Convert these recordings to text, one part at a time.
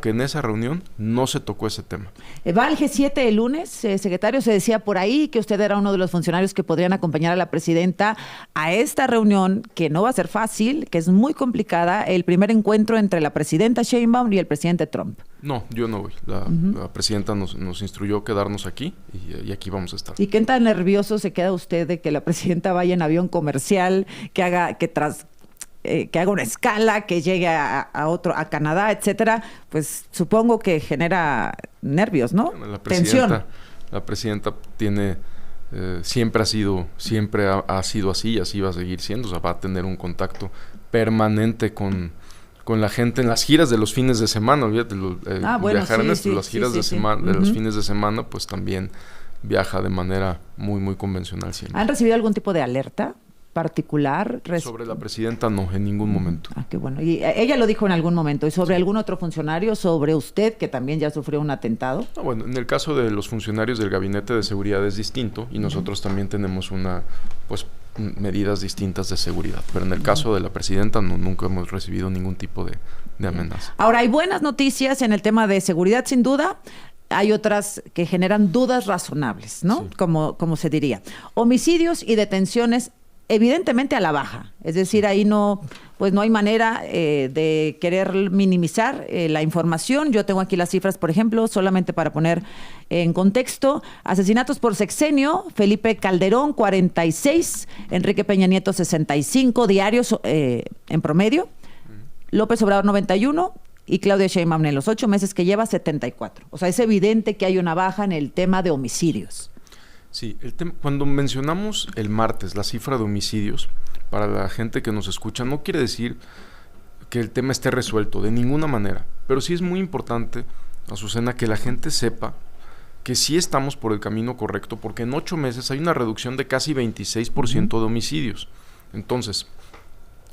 que en esa reunión no se tocó ese tema. Va al G7 el lunes, secretario, se decía por ahí que usted era uno de los funcionarios que podrían acompañar a la presidenta a esta reunión, que no va a ser fácil, que es muy complicada, el primer encuentro entre la presidenta Sheinbaum y el presidente Trump. No, yo no voy. La presidenta nos instruyó quedarnos aquí y aquí vamos a estar. ¿Y qué tan nervioso se queda usted de que la presidenta vaya en avión comercial, que haga una escala, que llegue a Canadá, etcétera? Pues supongo que genera nervios, ¿no? Bueno, tensión. La presidenta tiene siempre ha sido así y así va a seguir siendo. O sea, va a tener un contacto permanente con la gente en las giras de los fines de semana. Olvídate, viajar en las giras de los fines de semana, pues también viaja de manera muy, muy convencional siempre. ¿Han recibido algún tipo de alerta particular? Sobre la presidenta no, en ningún momento. Qué bueno. Y ella lo dijo en algún momento. ¿Y sobre algún otro funcionario? ¿Sobre usted, que también ya sufrió un atentado? Bueno, en el caso de los funcionarios del Gabinete de Seguridad es distinto y nosotros también tenemos medidas distintas de seguridad. Pero en el caso de la presidenta nunca hemos recibido ningún tipo de amenaza. Ahora, hay buenas noticias en el tema de seguridad, sin duda. Hay otras que generan dudas razonables, ¿no? Sí. Como se diría. Homicidios y detenciones evidentemente a la baja, es decir, ahí no hay manera de querer minimizar la información. Yo tengo aquí las cifras, por ejemplo, solamente para poner en contexto: asesinatos por sexenio, Felipe Calderón 46, Enrique Peña Nieto 65 diarios en promedio, López Obrador 91 y Claudia Sheinbaum en los 8 meses que lleva 74. O sea, es evidente que hay una baja en el tema de homicidios. Sí, cuando mencionamos el martes la cifra de homicidios, para la gente que nos escucha, no quiere decir que el tema esté resuelto, de ninguna manera. Pero sí es muy importante, Azucena, que la gente sepa que sí estamos por el camino correcto, porque en 8 meses hay una reducción de casi 26% de homicidios. Entonces,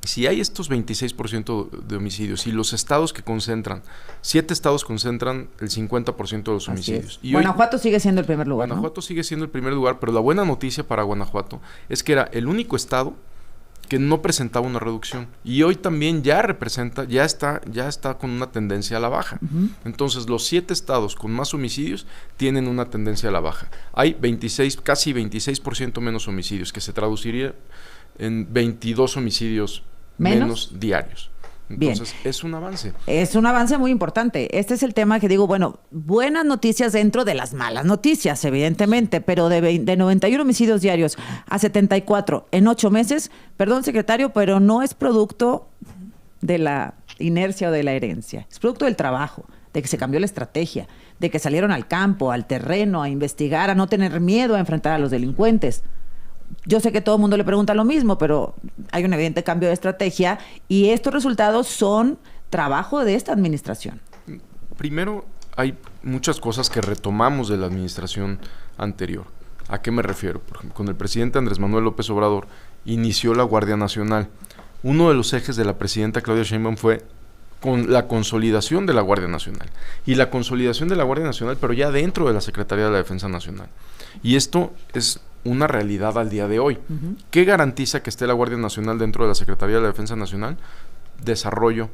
si hay estos 26% de homicidios y los estados que concentran, 7 estados concentran el 50% de los homicidios. Y Guanajuato sigue siendo el primer lugar, Guanajuato sigue siendo el primer lugar, pero la buena noticia para Guanajuato es que era el único estado que no presentaba una reducción. Y hoy también ya está con una tendencia a la baja. Entonces, los 7 estados con más homicidios tienen una tendencia a la baja. Hay casi 26% menos homicidios, que se traduciría en 22 homicidios menos diarios. Entonces, bien, es un avance. Es un avance muy importante. Este es el tema que digo, buenas noticias dentro de las malas noticias, evidentemente, pero de 91 homicidios diarios a 74 en 8 meses, perdón, secretario, pero no es producto de la inercia o de la herencia. Es producto del trabajo, de que se cambió la estrategia, de que salieron al campo, al terreno, a investigar, a no tener miedo a enfrentar a los delincuentes. Yo sé que todo el mundo le pregunta lo mismo, pero hay un evidente cambio de estrategia y estos resultados son trabajo de esta administración. Primero, hay muchas cosas que retomamos de la administración anterior. ¿A qué me refiero? Por ejemplo, con el presidente Andrés Manuel López Obrador inició la Guardia Nacional. Uno de los ejes de la presidenta Claudia Sheinbaum fue con la consolidación de la Guardia Nacional. Y la consolidación de la Guardia Nacional, pero ya dentro de la Secretaría de la Defensa Nacional. Y esto es una realidad al día de hoy. ¿Qué garantiza que esté la Guardia Nacional dentro de la Secretaría de la Defensa Nacional? Desarrollo,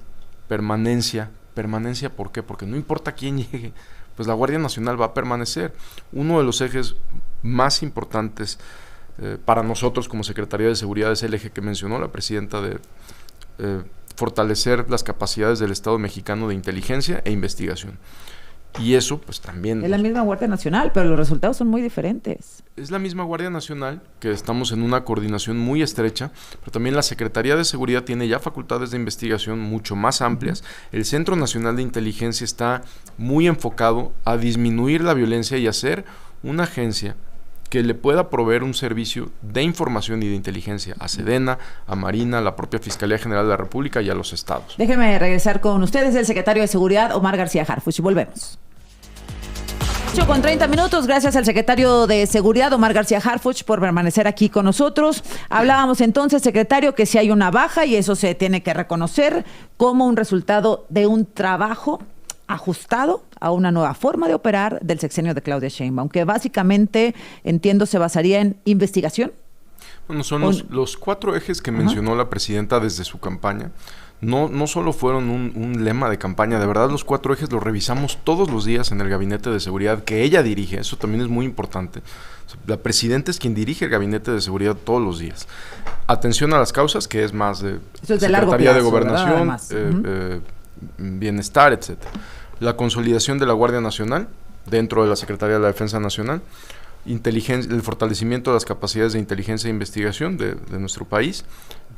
permanencia. ¿Permanencia por qué? Porque no importa quién llegue, pues la Guardia Nacional va a permanecer. Uno de los ejes más importantes para nosotros como Secretaría de Seguridad es el eje que mencionó la presidenta de fortalecer las capacidades del Estado mexicano de inteligencia e investigación. Y eso, pues también... Es la misma Guardia Nacional, pero los resultados son muy diferentes. Es la misma Guardia Nacional, que estamos en una coordinación muy estrecha, pero también la Secretaría de Seguridad tiene ya facultades de investigación mucho más amplias. El Centro Nacional de Inteligencia está muy enfocado a disminuir la violencia y hacer una agencia que le pueda proveer un servicio de información y de inteligencia a Sedena, a Marina, a la propia Fiscalía General de la República y a los estados. Déjeme regresar con ustedes, el secretario de Seguridad, Omar García Harfuch, y volvemos. 8:30, gracias al secretario de Seguridad, Omar García Harfuch, por permanecer aquí con nosotros. Hablábamos entonces, secretario, que si hay una baja y eso se tiene que reconocer como un resultado de un trabajo ajustado a una nueva forma de operar del sexenio de Claudia Sheinbaum, que básicamente, entiendo, se basaría en investigación. Bueno, son los 4 ejes que mencionó la presidenta desde su campaña. no solo fueron un lema de campaña, de verdad los 4 ejes los revisamos todos los días en el gabinete de seguridad que ella dirige, eso también es muy importante. La presidenta es quien dirige el gabinete de seguridad todos los días. Atención a las causas, que es más de Secretaría de Gobernación, bienestar, etcétera. La consolidación de la Guardia Nacional dentro de la Secretaría de la Defensa Nacional, el fortalecimiento de las capacidades de inteligencia e investigación de nuestro país,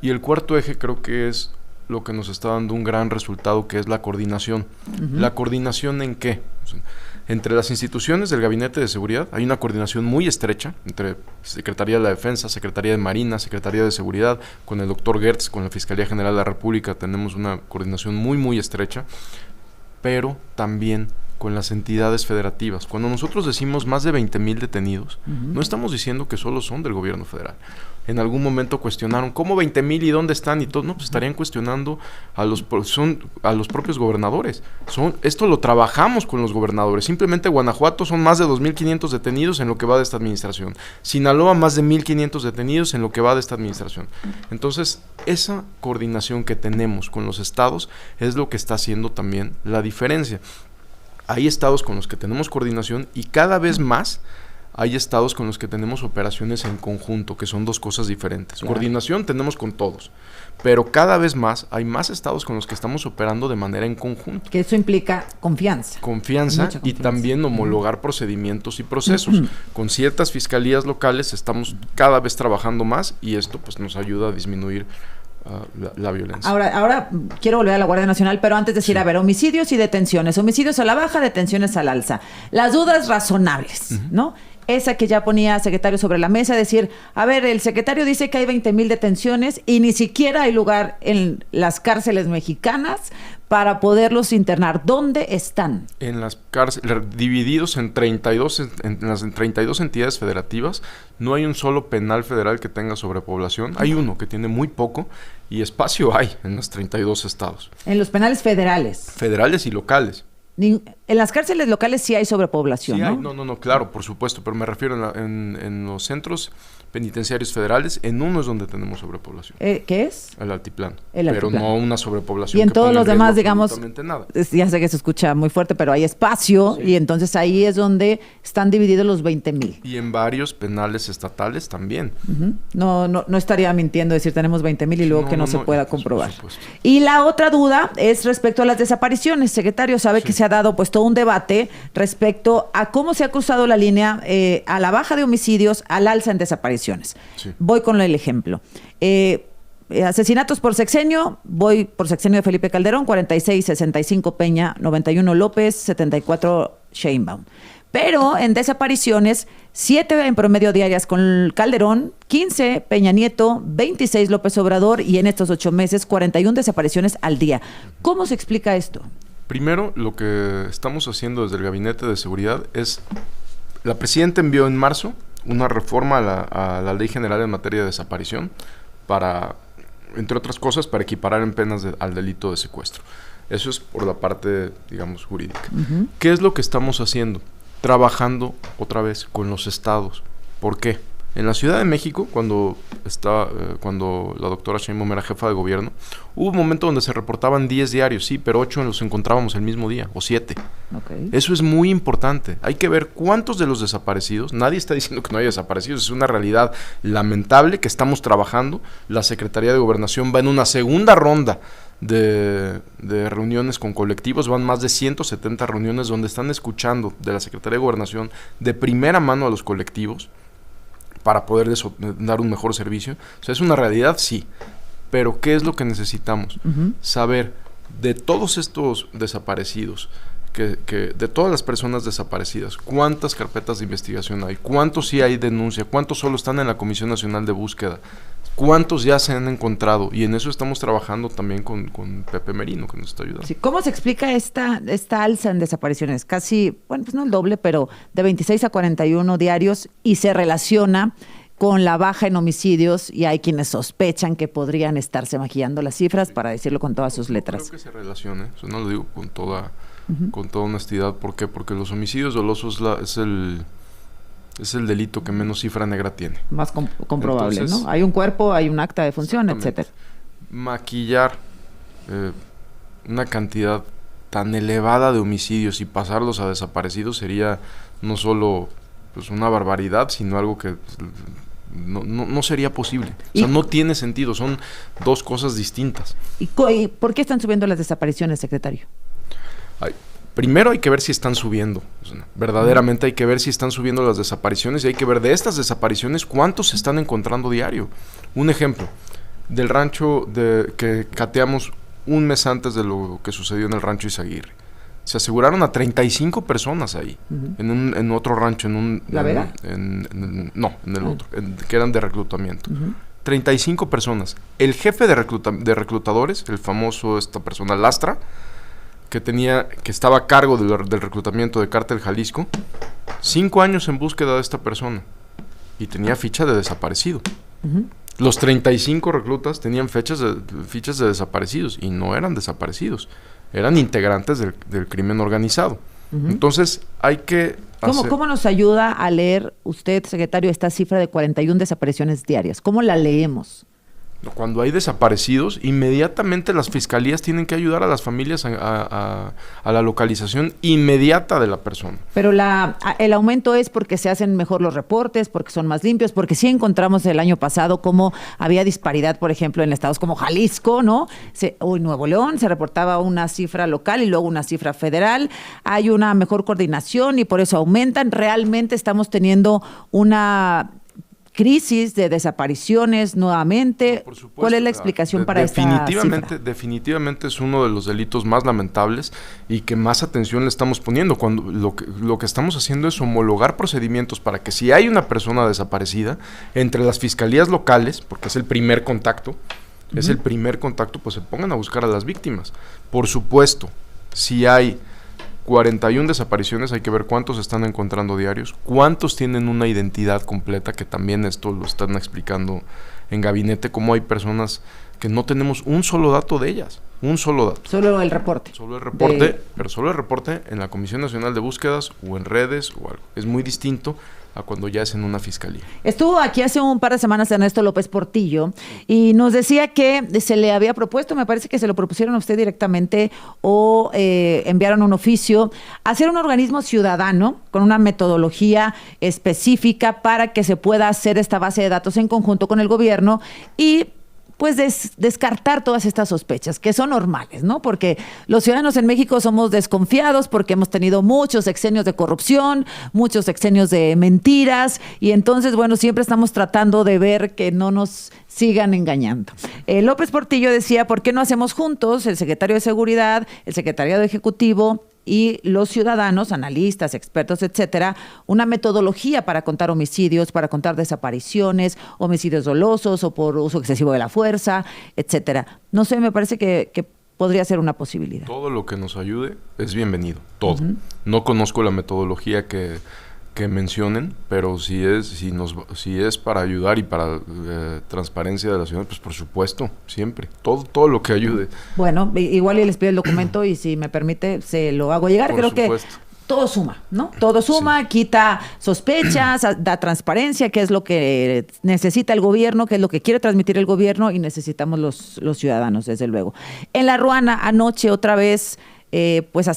y el 4 eje creo que es lo que nos está dando un gran resultado, que es la coordinación. ¿La coordinación en qué? O sea, entre las instituciones del Gabinete de Seguridad hay una coordinación muy estrecha entre Secretaría de la Defensa, Secretaría de Marina, Secretaría de Seguridad, con el doctor Gertz, con la Fiscalía General de la República, tenemos una coordinación muy, muy estrecha, pero también con las entidades federativas. Cuando nosotros decimos más de 20,000 detenidos, no estamos diciendo que solo son del gobierno federal. En algún momento cuestionaron, ¿cómo 20,000 y dónde están? Y todo, no, pues estarían cuestionando a los propios gobernadores. Esto lo trabajamos con los gobernadores. Simplemente Guanajuato son más de 2,500 detenidos en lo que va de esta administración. Sinaloa más de 1,500 detenidos en lo que va de esta administración. Entonces, esa coordinación que tenemos con los estados es lo que está haciendo también la diferencia. Hay estados con los que tenemos coordinación y cada vez más hay estados con los que tenemos operaciones en conjunto, que son 2 cosas diferentes. Claro. Coordinación tenemos con todos, pero cada vez más hay más estados con los que estamos operando de manera en conjunto. Que eso implica confianza. Confianza y también homologar procedimientos y procesos. Con ciertas fiscalías locales estamos cada vez trabajando más y esto pues nos ayuda a disminuir la violencia. Ahora quiero volver a la Guardia Nacional, pero antes decir, a ver, homicidios y detenciones. Homicidios a la baja, detenciones al alza. Las dudas razonables, ¿no? Esa que ya ponía secretario sobre la mesa, decir, a ver, el secretario dice que hay 20,000 detenciones y ni siquiera hay lugar en las cárceles mexicanas para poderlos internar. ¿Dónde están? En las cárceles, divididos en 32 entidades federativas, no hay un solo penal federal que tenga sobrepoblación. Hay uno que tiene muy poco y espacio hay en los 32 estados. En los penales federales. Federales y locales. En las cárceles locales sí hay sobrepoblación, sí, ¿no? No, claro, por supuesto, pero me refiero en los centros penitenciarios federales, en uno es donde tenemos sobrepoblación. ¿Qué es? El altiplano. Pero no una sobrepoblación. Y en todos los demás, digamos, nada. Ya sé que se escucha muy fuerte, pero hay espacio, y entonces ahí es donde están divididos los 20,000. Y en varios penales estatales también. No estaría mintiendo decir tenemos 20,000 y luego que no se pueda comprobar. Y la otra duda es respecto a las desapariciones. Secretario, sabe que se ha dado pues todo un debate respecto a cómo se ha cruzado la línea a la baja de homicidios, al alza en desapariciones. Sí. Voy con el ejemplo. Asesinatos por sexenio, voy por sexenio de Felipe Calderón, 46, 65 Peña, 91 López, 74 Sheinbaum. Pero en desapariciones, 7 en promedio diarias con Calderón, 15 Peña Nieto, 26 López Obrador y en estos 8 meses 41 desapariciones al día. ¿Cómo se explica esto? Primero, lo que estamos haciendo desde el Gabinete de Seguridad es, la presidenta envió en marzo una reforma a la Ley General en materia de desaparición para, entre otras cosas, para equiparar en penas al delito de secuestro. Eso es por la parte, digamos, jurídica. ¿Qué es lo que estamos haciendo? Trabajando otra vez con los estados. ¿Por qué? En la Ciudad de México, cuando la doctora Sheinbaum era jefa de gobierno, hubo un momento donde se reportaban 10 diarios, sí, pero 8 los encontrábamos el mismo día, o 7. Okay. Eso es muy importante. Hay que ver cuántos de los desaparecidos, nadie está diciendo que no haya desaparecidos, es una realidad lamentable que estamos trabajando. La Secretaría de Gobernación va en una segunda ronda de reuniones con colectivos, van más de 170 reuniones donde están escuchando de la Secretaría de Gobernación de primera mano a los colectivos, para poder dar un mejor servicio. O sea, es una realidad, sí. Pero ¿qué es lo que necesitamos? Saber de todos estos desaparecidos, de todas las personas desaparecidas, cuántas carpetas de investigación hay, cuántos sí hay denuncia, cuántos solo están en la Comisión Nacional de Búsqueda, cuántos ya se han encontrado. Y en eso estamos trabajando también con Pepe Merino, que nos está ayudando. Sí. ¿Cómo se explica esta alza en desapariciones? Casi, bueno, pues no el doble, pero de 26 a 41 diarios, y se relaciona con la baja en homicidios, y hay quienes sospechan que podrían estarse maquillando las cifras, para decirlo con todas sus letras. Creo que se relacione, eso no lo digo con toda honestidad. ¿Por qué? Porque los homicidios dolosos es el delito que menos cifra negra tiene. Más comprobable. Entonces, ¿no? Hay un cuerpo, hay un acta de función, etcétera. Maquillar una cantidad tan elevada de homicidios y pasarlos a desaparecidos sería no solo pues una barbaridad, sino algo que no sería posible. O sea, no tiene sentido, son dos cosas distintas. ¿Y por qué están subiendo las desapariciones, secretario? Primero hay que ver si están subiendo, o sea, verdaderamente hay que ver si están subiendo las desapariciones y hay que ver de estas desapariciones cuántos se están encontrando diario. Un ejemplo, del rancho que cateamos un mes antes de lo que sucedió en el rancho Izaguirre. Se aseguraron a 35 personas ahí, en otro rancho, ¿La Vega? No, en el otro, que eran de reclutamiento. 35 personas. El jefe de reclutadores, el famoso, esta persona, Lastra, que estaba a cargo del reclutamiento de Cártel Jalisco, 5 años en búsqueda de esta persona, y tenía ficha de desaparecido. Los 35 reclutas tenían fichas de desaparecidos, y no eran desaparecidos, eran integrantes del crimen organizado. Entonces hay que ¿Cómo nos ayuda a leer usted, secretario, esta cifra de 41 desapariciones diarias? ¿Cómo la leemos? Cuando hay desaparecidos, inmediatamente las fiscalías tienen que ayudar a las familias a la localización inmediata de la persona. Pero el aumento es porque se hacen mejor los reportes, porque son más limpios, porque sí encontramos el año pasado cómo había disparidad, por ejemplo, en estados como Jalisco, ¿no? O en Nuevo León se reportaba una cifra local y luego una cifra federal. Hay una mejor coordinación y por eso aumentan. Realmente estamos teniendo una crisis de desapariciones nuevamente. Por supuesto. ¿Cuál es la explicación para esta cifra? Definitivamente es uno de los delitos más lamentables y que más atención le estamos poniendo. Cuando lo que estamos haciendo es homologar procedimientos para que si hay una persona desaparecida, entre las fiscalías locales, porque es el primer contacto, pues se pongan a buscar a las víctimas. Por supuesto, si hay 41 desapariciones, hay que ver cuántos están encontrando diarios, cuántos tienen una identidad completa, que también esto lo están explicando en gabinete, cómo hay personas que no tenemos un solo dato de ellas, un solo dato. Solo el reporte. Pero solo el reporte en la Comisión Nacional de Búsquedas o en redes o algo. Es muy distinto a cuando ya es en una fiscalía. Estuvo aquí hace un par de semanas Ernesto López Portillo y nos decía que se le había propuesto, me parece que se lo propusieron a usted directamente o enviaron un oficio, hacer un organismo ciudadano con una metodología específica para que se pueda hacer esta base de datos en conjunto con el gobierno y pues descartar todas estas sospechas, que son normales, ¿no? Porque los ciudadanos en México somos desconfiados porque hemos tenido muchos sexenios de corrupción, muchos sexenios de mentiras, y entonces, bueno, siempre estamos tratando de ver que no nos sigan engañando. López Portillo decía, ¿por qué no hacemos juntos, el secretario de Seguridad, el secretariado ejecutivo y los ciudadanos, analistas, expertos, etcétera, una metodología para contar homicidios, para contar desapariciones, homicidios dolosos o por uso excesivo de la fuerza, etcétera? No sé, me parece que podría ser una posibilidad. Todo lo que nos ayude es bienvenido, todo. No conozco la metodología que mencionen, pero si es para ayudar y para transparencia de la ciudad, pues por supuesto, siempre, todo lo que ayude. Bueno, igual y les pido el documento y si me permite se lo hago llegar. Creo que todo suma, ¿no? Todo suma, sí. Quita sospechas, da transparencia, que es lo que necesita el gobierno, que es lo que quiere transmitir el gobierno y necesitamos los ciudadanos, desde luego. En La Ruana, anoche otra vez, pues